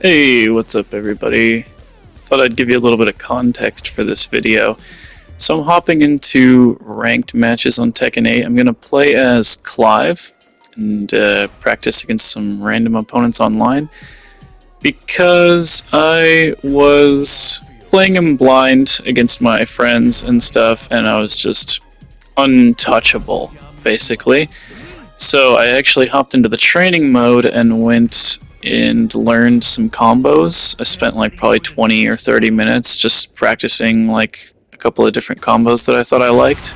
Hey, what's up everybody? Thought I'd give you a little bit of context for this video. So I'm hopping into ranked matches on Tekken 8. I'm going to play as Clive and practice against some random opponents online because I was playing him blind against my friends and stuff, and I was just untouchable, basically. So I actually hopped into the training mode and went and learned some combos. I spent like probably 20 or 30 minutes just practicing like a couple of different combos that I thought I liked.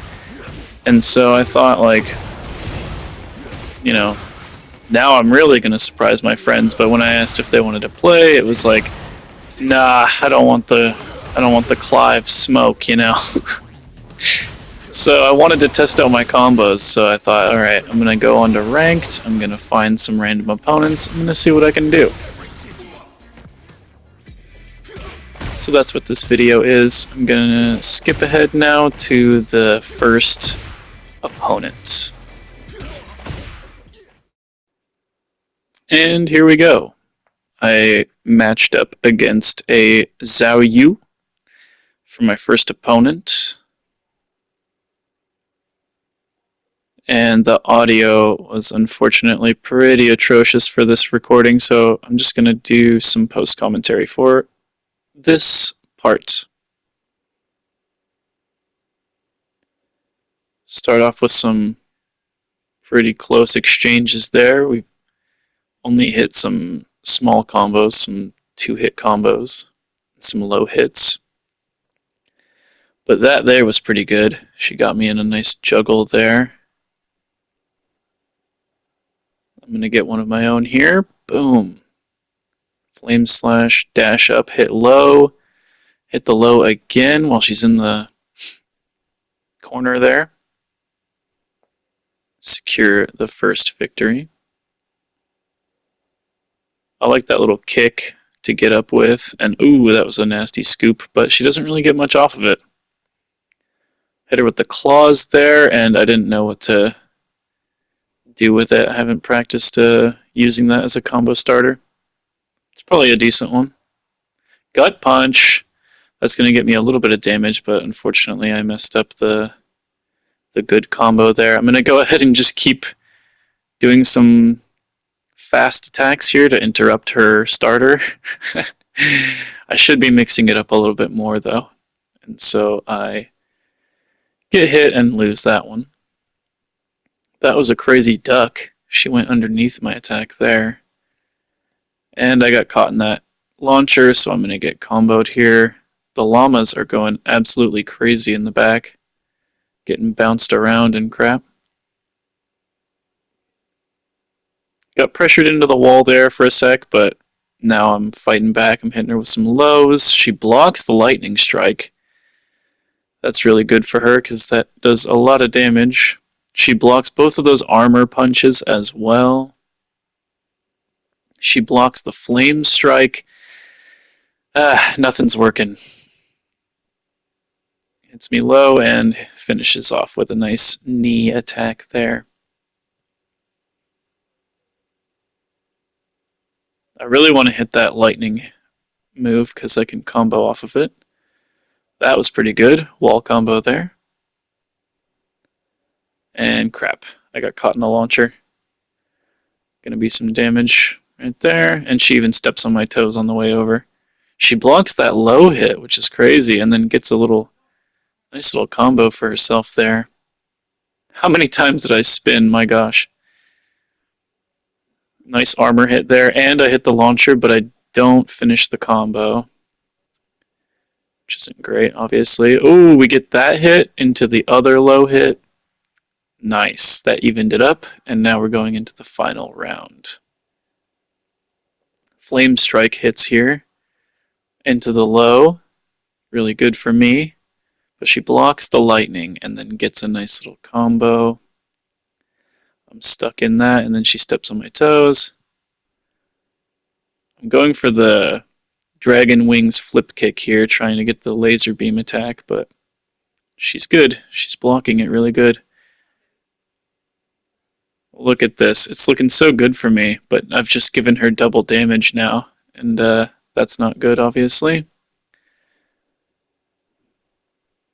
And so I thought, like, you know, now I'm really going to surprise my friends, but when I asked if they wanted to play, it was like, nah, I don't want the Clive smoke, you know. So I wanted to test out my combos, so I thought, alright, I'm going to go on to Ranked, I'm going to find some random opponents, I'm going to see what I can do. So that's what this video is. I'm going to skip ahead now to the first opponent. And here we go. I matched up against a Zhao Yu for my first opponent. And the audio was unfortunately pretty atrocious for this recording, so I'm just going to do some post-commentary for this part. Start off with some pretty close exchanges there. We've only hit some small combos, some two-hit combos, some low hits. But that there was pretty good. She got me in a nice juggle there. I'm going to get one of my own here. Boom. Flame slash, dash up, hit low. Hit the low again while she's in the corner there. Secure the first victory. I like that little kick to get up with. And ooh, that was a nasty scoop, but she doesn't really get much off of it. Hit her with the claws there, and I didn't know what to do with it. I haven't practiced using that as a combo starter. It's probably a decent one. Gut punch. That's going to get me a little bit of damage, but unfortunately I messed up the good combo there. I'm going to go ahead and just keep doing some fast attacks here to interrupt her starter. I should be mixing it up a little bit more though. And so I get hit and lose that one. That was a crazy duck. She went underneath my attack there. And I got caught in that launcher, so I'm going to get comboed here. The llamas are going absolutely crazy in the back, getting bounced around and crap. Got pressured into the wall there for a sec, but now I'm fighting back. I'm hitting her with some lows. She blocks the lightning strike. That's really good for her because that does a lot of damage. She blocks both of those armor punches as well. She blocks the flame strike. Nothing's working. Hits me low and finishes off with a nice knee attack there. I really want to hit that lightning move because I can combo off of it. That was pretty good. Wall combo there. And crap, I got caught in the launcher. Gonna be some damage right there, and she even steps on my toes on the way over. She blocks that low hit, which is crazy, and then gets a nice little combo for herself there. How many times did I spin? My gosh. Nice armor hit there, and I hit the launcher, but I don't finish the combo, which isn't great, obviously. Ooh, we get that hit into the other low hit. Nice, that evened it up, and now we're going into the final round. Flame strike hits here into the low, really good for me, but she blocks the lightning and then gets a nice little combo. I'm stuck in that, and then she steps on my toes. I'm going for the dragon wings flip kick here, trying to get the laser beam attack, but she's good. She's blocking it really good. Look at this. It's looking so good for me, but I've just given her double damage now, and that's not good, obviously.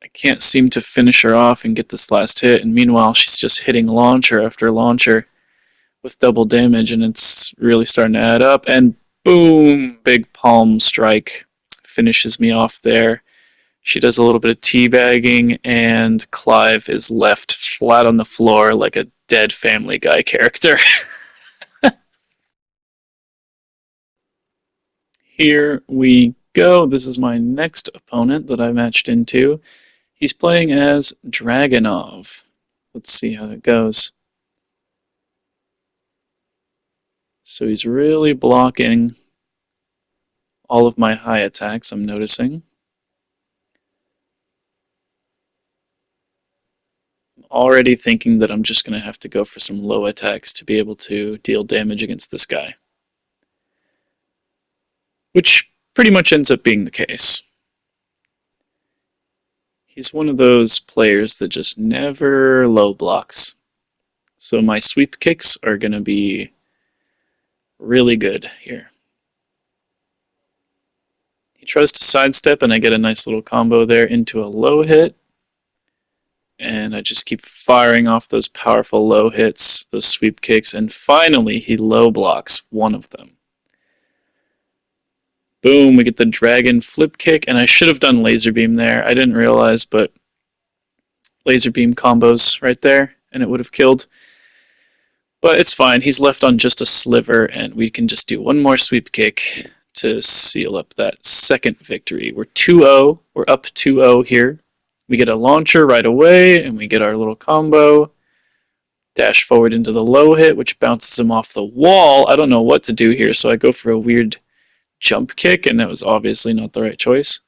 I can't seem to finish her off and get this last hit, and meanwhile she's just hitting launcher after launcher with double damage, and it's really starting to add up, and boom! Big palm strike finishes me off there. She does a little bit of teabagging, and Clive is left flat on the floor like a dead Family Guy character. Here we go. This is my next opponent that I matched into. He's playing as Dragonov. Let's see how that goes. So he's really blocking all of my high attacks, I'm noticing. I'm already thinking that I'm just going to have to go for some low attacks to be able to deal damage against this guy. Which pretty much ends up being the case. He's one of those players that just never low blocks. So my sweep kicks are going to be really good here. He tries to sidestep, and I get a nice little combo there into a low hit. And I just keep firing off those powerful low hits, those sweep kicks, and finally he low blocks one of them. Boom, we get the dragon flip kick, and I should have done laser beam there. I didn't realize, but laser beam combos right there, and it would have killed. But it's fine, he's left on just a sliver, and we can just do one more sweep kick to seal up that second victory. We're 2-0, we're up 2-0 here. We get a launcher right away, and we get our little combo. Dash forward into the low hit, which bounces him off the wall. I don't know what to do here, so I go for a weird jump kick, and that was obviously not the right choice.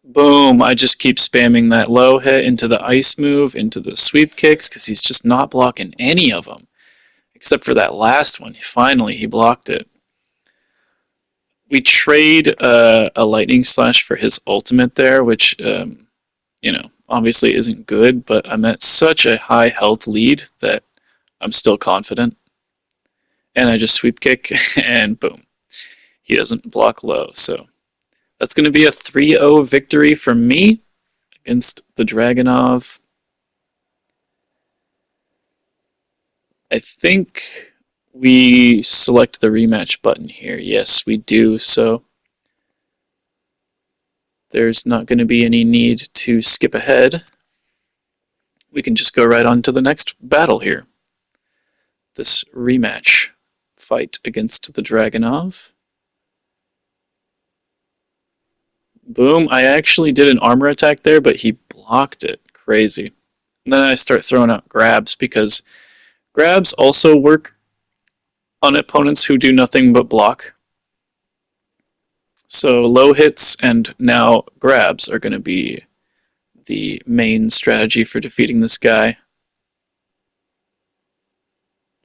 Boom, I just keep spamming that low hit into the ice move, into the sweep kicks, because he's just not blocking any of them. Except for that last one. Finally, he blocked it. We trade a lightning slash for his ultimate there, which, obviously isn't good, but I'm at such a high health lead that I'm still confident. And I just sweep kick, and boom. He doesn't block low, so that's going to be a 3-0 victory for me against the Dragonov. I think we select the rematch button here. Yes, we do, so there's not going to be any need to skip ahead. We can just go right on to the next battle here. This rematch fight against the Dragonov. Boom, I actually did an armor attack there, but he blocked it. Crazy. And then I start throwing out grabs, because grabs also work on opponents who do nothing but block. So low hits and now grabs are going to be the main strategy for defeating this guy.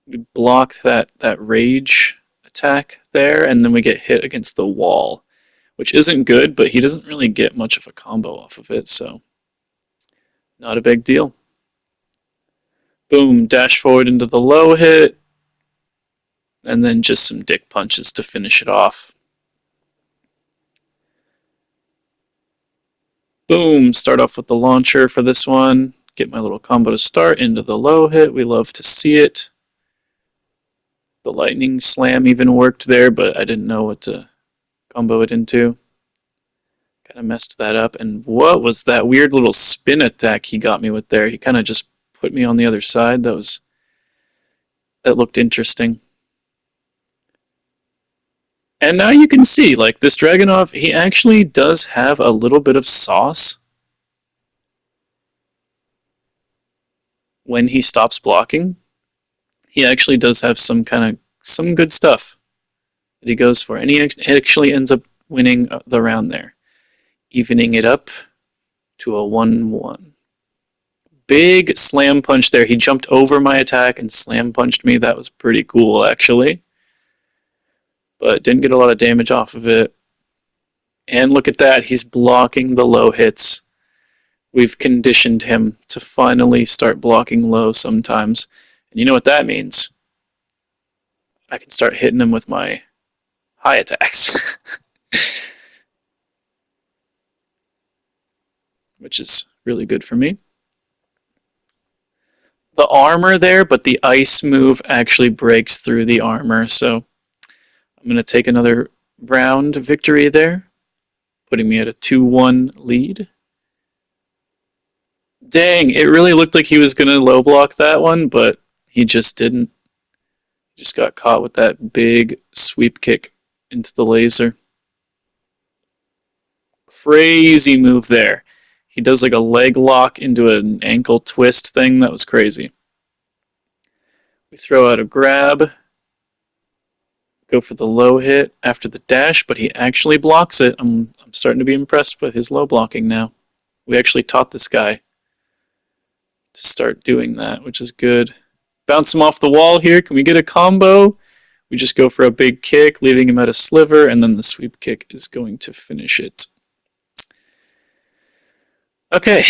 We blocked that rage attack there, and then we get hit against the wall, which isn't good, but he doesn't really get much of a combo off of it, so not a big deal. Boom, dash forward into the low hit, and then just some dick punches to finish it off. Boom, start off with the launcher for this one. Get my little combo to start into the low hit. We love to see it. The lightning slam even worked there, but I didn't know what to combo it into. Kind of messed that up. And what was that weird little spin attack he got me with there? He kind of just put me on the other side. That looked interesting. And now you can see, like, this Dragonov, he actually does have a little bit of sauce when he stops blocking. He actually does have some good stuff that he goes for, and he actually ends up winning the round there, evening it up to a 1-1. Big slam punch there. He jumped over my attack and slam punched me. That was pretty cool, actually. But didn't get a lot of damage off of it. And look at that, he's blocking the low hits. We've conditioned him to finally start blocking low sometimes. And you know what that means? I can start hitting him with my high attacks, which is really good for me. The armor there, but the ice move actually breaks through the armor, so I'm going to take another round victory there, putting me at a 2-1 lead. Dang, it really looked like he was going to low block that one, but he just didn't. Just got caught with that big sweep kick into the laser. Crazy move there. He does like a leg lock into an ankle twist thing. That was crazy. We throw out a grab. Go for the low hit after the dash, but he actually blocks it. I'm starting to be impressed with his low blocking now. We actually taught this guy to start doing that, which is good. Bounce him off the wall here. Can we get a combo? We just go for a big kick, leaving him at a sliver, and then the sweep kick is going to finish it. Okay,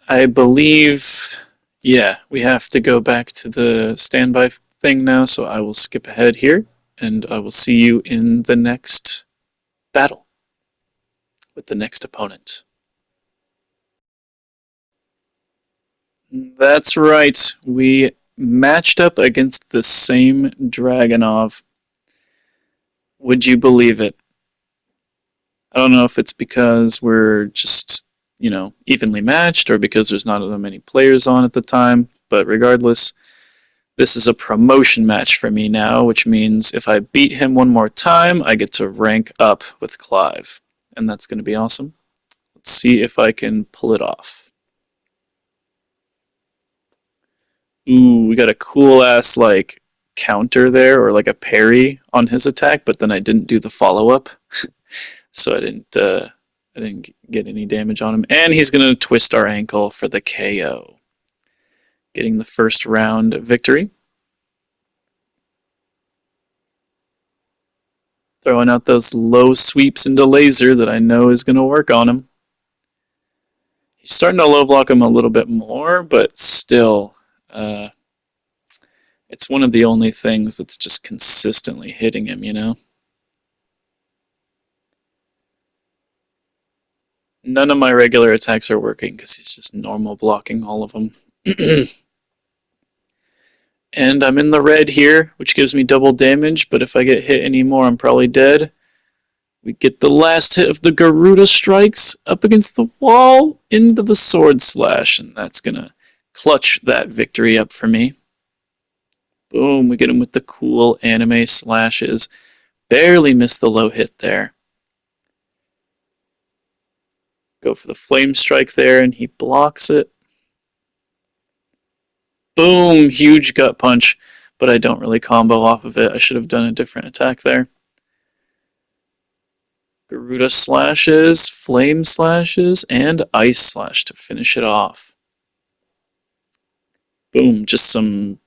I believe, yeah, we have to go back to the standby thing now, so I will skip ahead here, and I will see you in the next battle with the next opponent. That's right, we matched up against the same Dragunov. Would you believe it? I don't know if it's because we're just, evenly matched or because there's not that many players on at the time, but regardless, this is a promotion match for me now, which means if I beat him one more time, I get to rank up with Clive, and that's going to be awesome. Let's see if I can pull it off. Ooh, we got a cool-ass, counter there, or a parry on his attack, but then I didn't do the follow-up, so I didn't get any damage on him. And he's going to twist our ankle for the KO. Getting the first round victory. Throwing out those low sweeps into laser that I know is going to work on him. He's starting to low block him a little bit more, but still, it's one of the only things that's just consistently hitting him, None of my regular attacks are working because he's just normal blocking all of them. And I'm in the red here, which gives me double damage, but if I get hit anymore, I'm probably dead. We get the last hit of the Garuda strikes up against the wall into the sword slash, and that's going to clutch that victory up for me. Boom, we get him with the cool anime slashes. Barely missed the low hit there. Go for the flame strike there, and he blocks it. Boom, huge gut punch, but I don't really combo off of it. I should have done a different attack there. Garuda slashes, flame slashes, and ice slash to finish it off. Boom, just some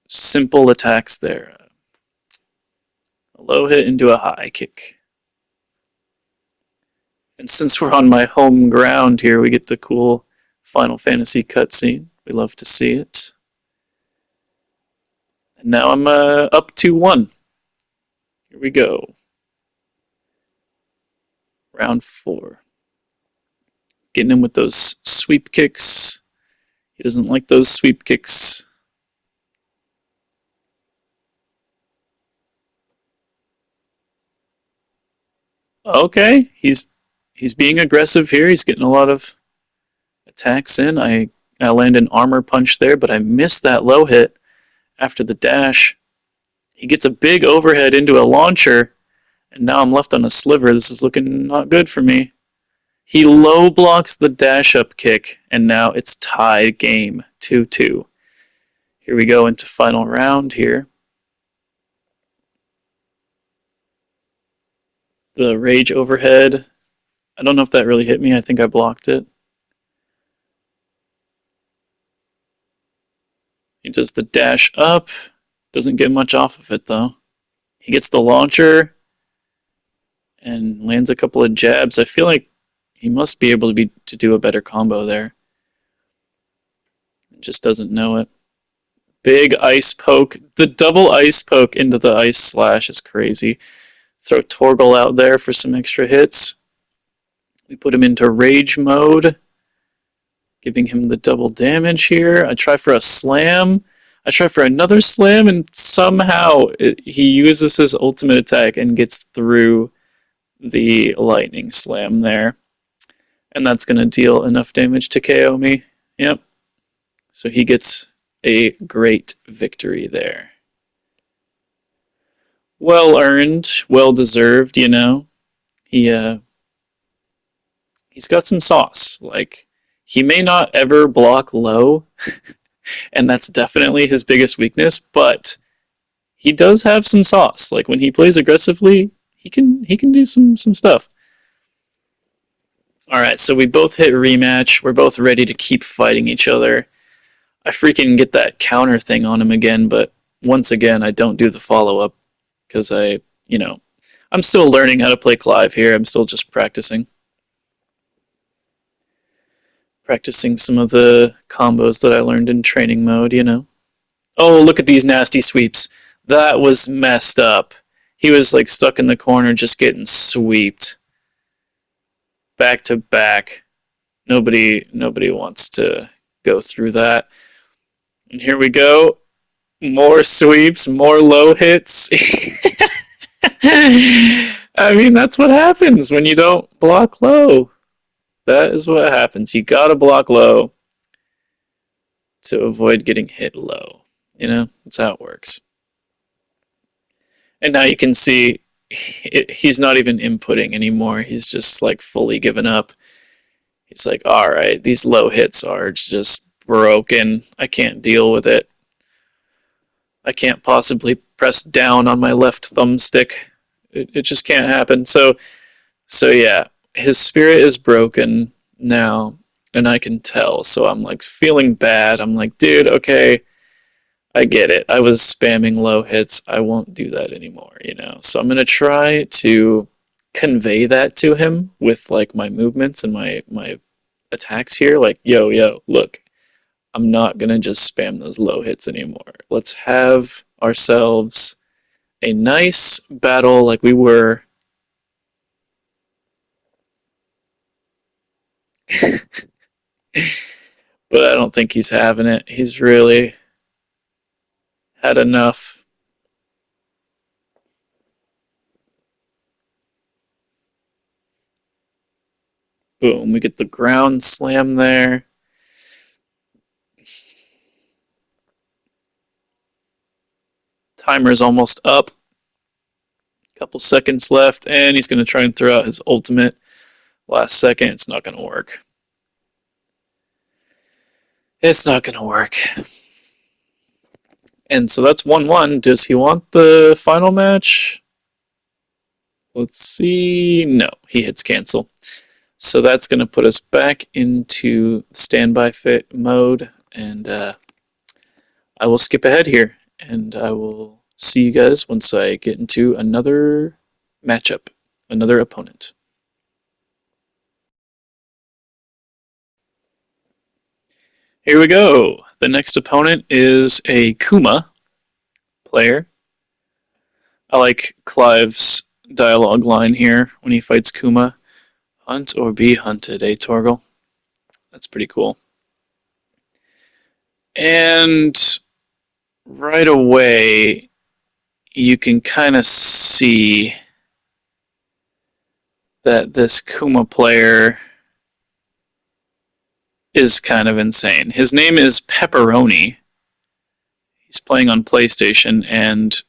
simple attacks there. A low hit into a high kick. And since we're on my home ground here, we get the cool Final Fantasy cutscene. We love to see it. And now I'm up 2-1. Here we go. Round 4. Getting him with those sweep kicks. He doesn't like those sweep kicks. Okay, he's being aggressive here. He's getting a lot of attacks in. I land an armor punch there, but I missed that low hit after the dash. He gets a big overhead into a launcher, and now I'm left on a sliver. This is looking not good for me. He low blocks the dash up kick, and now it's tied game 2-2. Here we go into final round here. The rage overhead. I don't know if that really hit me. I think I blocked it. He does the dash up. Doesn't get much off of it, though. He gets the launcher and lands a couple of jabs. I feel like he must be able to do a better combo there. He just doesn't know it. big ice poke. The double ice poke into the ice slash is crazy. Throw Torgal out there for some extra hits. We put him into rage mode, giving him the double damage here. I try for a slam. I try for another slam, and somehow he uses his ultimate attack and gets through the lightning slam there. And that's going to deal enough damage to KO me. Yep. So he gets a great victory there. Well earned, well deserved, you know. He's got some sauce. Like, he may not ever block low, and that's definitely his biggest weakness, but he does have some sauce. Like, when he plays aggressively, he can do some stuff. Alright, so we both hit rematch. We're both ready to keep fighting each other. I freaking get that counter thing on him again, but once again, I don't do the follow-up because I'm still learning how to play Clive here. I'm still just practicing. Practicing some of the combos that I learned in training mode, you know. Oh, look at these nasty sweeps. That was messed up. He was like stuck in the corner just getting sweeped. Back to back. Nobody wants to go through that. And here we go. More sweeps, more low hits. I mean, that's what happens when you don't block low. That is what happens. You gotta block low to avoid getting hit low. You know, that's how it works. And now you can see he's not even inputting anymore. He's just like fully given up. He's like, all right, these low hits are just broken. I can't deal with it. I can't possibly press down on my left thumbstick. It just can't happen. So yeah, his spirit is broken now, and I can tell. So I'm like feeling bad. I'm like, dude, okay, I get it. I was spamming low hits. I won't do that anymore, you know. So I'm gonna try to convey that to him with like my movements and my attacks here. Like, yo, look, I'm not gonna just spam those low hits anymore. Let's have ourselves a nice battle like we were. But I don't think he's having it. He's really had enough. Boom, we get the ground slam there. Timer's almost up. Couple seconds left, and he's going to try and throw out his ultimate. Last second, it's not going to work. It's not going to work. And so that's 1-1. Does he want the final match? Let's see. No, he hits cancel. So that's going to put us back into standby fit mode, and I will skip ahead here, and I will see you guys once I get into another matchup, another opponent. Here we go. The next opponent is a Kuma player. I like Clive's dialogue line here when he fights Kuma. Hunt or be hunted, eh, Torgal? That's pretty cool. And right away, you can kind of see that this Kuma player is kind of insane. His name is Pepperoni. He's playing on PlayStation, and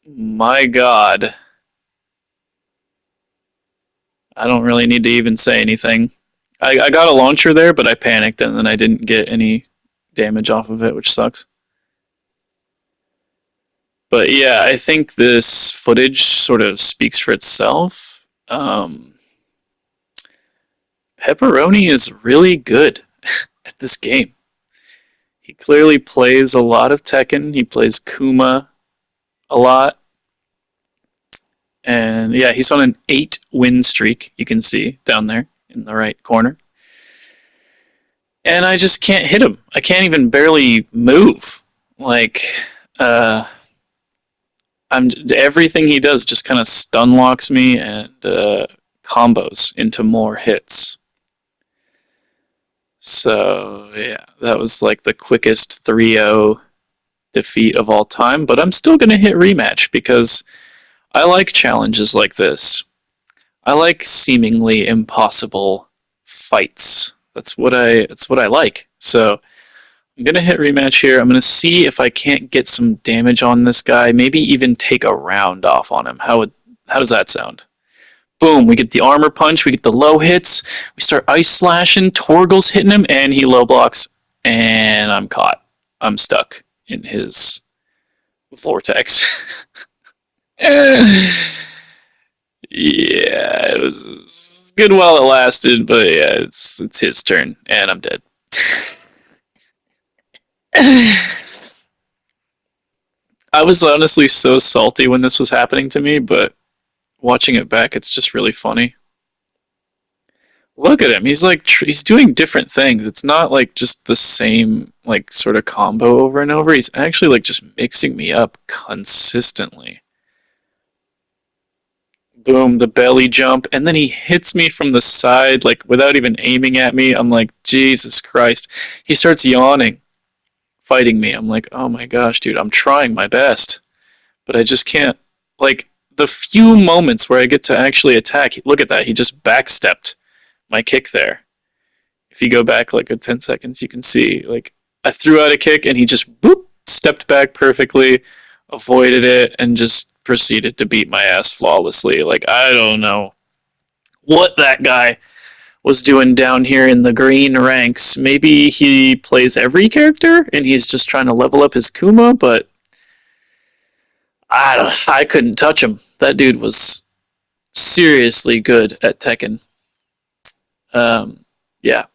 my god, I don't really need to even say anything. I got a launcher there, but I panicked and then I didn't get any damage off of it, which sucks. But yeah, I think this footage sort of speaks for itself. Pepperoni is really good at this game. He clearly plays a lot of Tekken. He plays Kuma a lot. And yeah, he's on an 8-win streak, you can see down there in the right corner. and I just can't hit him. I can't even barely move. Like, uh, everything he does just kind of stun locks me and combos into more hits. So yeah, that was like the quickest 3-0 defeat of all time. But I'm still gonna hit rematch because I like challenges like this. I like seemingly impossible fights. That's what I like. So I'm gonna hit rematch here. I'm gonna see if I can't get some damage on this guy. Maybe even take a round off on him. How does that sound? Boom, we get the armor punch, we get the low hits, we start ice slashing, Torgal's hitting him, and he low blocks, and I'm caught. I'm stuck in his vortex. Yeah, it was good while it lasted, but yeah, it's his turn, and I'm dead. I was honestly so salty when this was happening to me, but watching it back, it's just really funny. Look at him. He's like he's doing different things. It's not like just the same like sort of combo over and over. He's actually like just mixing me up consistently. Boom, the belly jump, and then he hits me from the side like without even aiming at me. I'm like, Jesus Christ. He starts yawning, fighting me. I'm like, "Oh my gosh, dude, I'm trying my best, but I just can't like the few moments where I get to actually attack. Look at that. He just backstepped my kick there. If you go back like a 10 seconds, you can see like I threw out a kick and he just boop stepped back perfectly, avoided it, and just proceeded to beat my ass flawlessly. Like I don't know what that guy was doing down here in the green ranks. Maybe he plays every character and he's just trying to level up his Kuma, but I couldn't touch him. That dude was seriously good at Tekken. Yeah,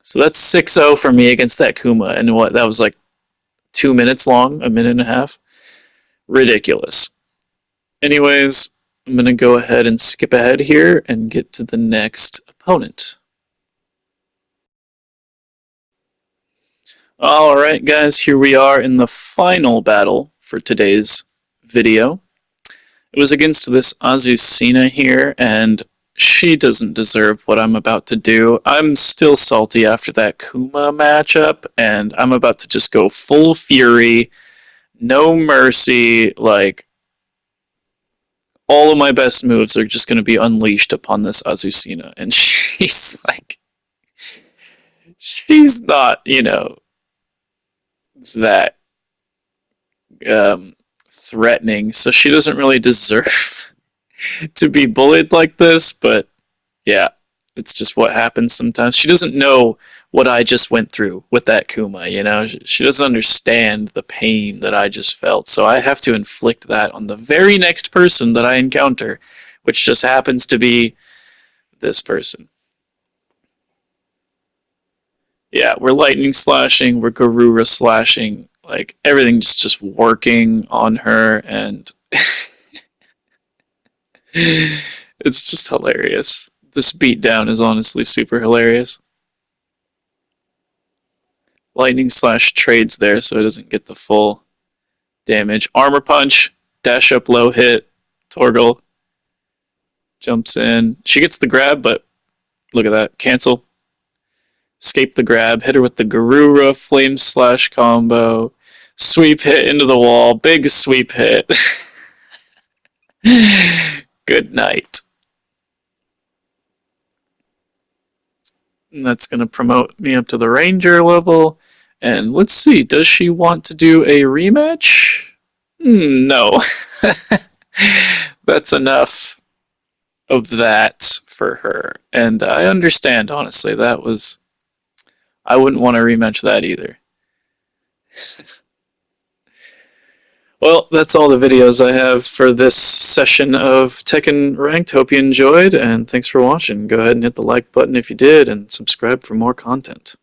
so that's 6-0 for me against that Kuma, and what that was like 2 minutes long, a minute and a half. Ridiculous. Anyways, I'm gonna go ahead and skip ahead here and get to the next opponent. Alright guys, here we are in the final battle for today's video. It was against this Azucena here, and she doesn't deserve what I'm about to do. I'm still salty after that Kuma matchup, and I'm about to just go full fury, no mercy, like, all of my best moves are just going to be unleashed upon this Azucena, and she's like, she's not, that threatening, so she doesn't really deserve to be bullied like this, but yeah, it's just what happens sometimes. She doesn't know what I just went through with that Kuma, She doesn't understand the pain that I just felt, so I have to inflict that on the very next person that I encounter, which just happens to be this person. Yeah, we're lightning slashing, we're Garura slashing, like everything's just working on her, and it's just hilarious. This beatdown is honestly super hilarious. Lightning slash trades there so it doesn't get the full damage. Armor punch, dash up low hit, Torgal jumps in. She gets the grab, but look at that. Cancel. Escape the grab, hit her with the Garura flame slash combo. Sweep hit into the wall, big sweep hit. Good night. And that's going to promote me up to the Ranger level. And let's see, does she want to do a rematch? No. That's enough of that for her. And I understand, honestly, I wouldn't want to rematch that either. Well, that's all the videos I have for this session of Tekken Ranked. Hope you enjoyed, and thanks for watching. Go ahead and hit the like button if you did, and subscribe for more content.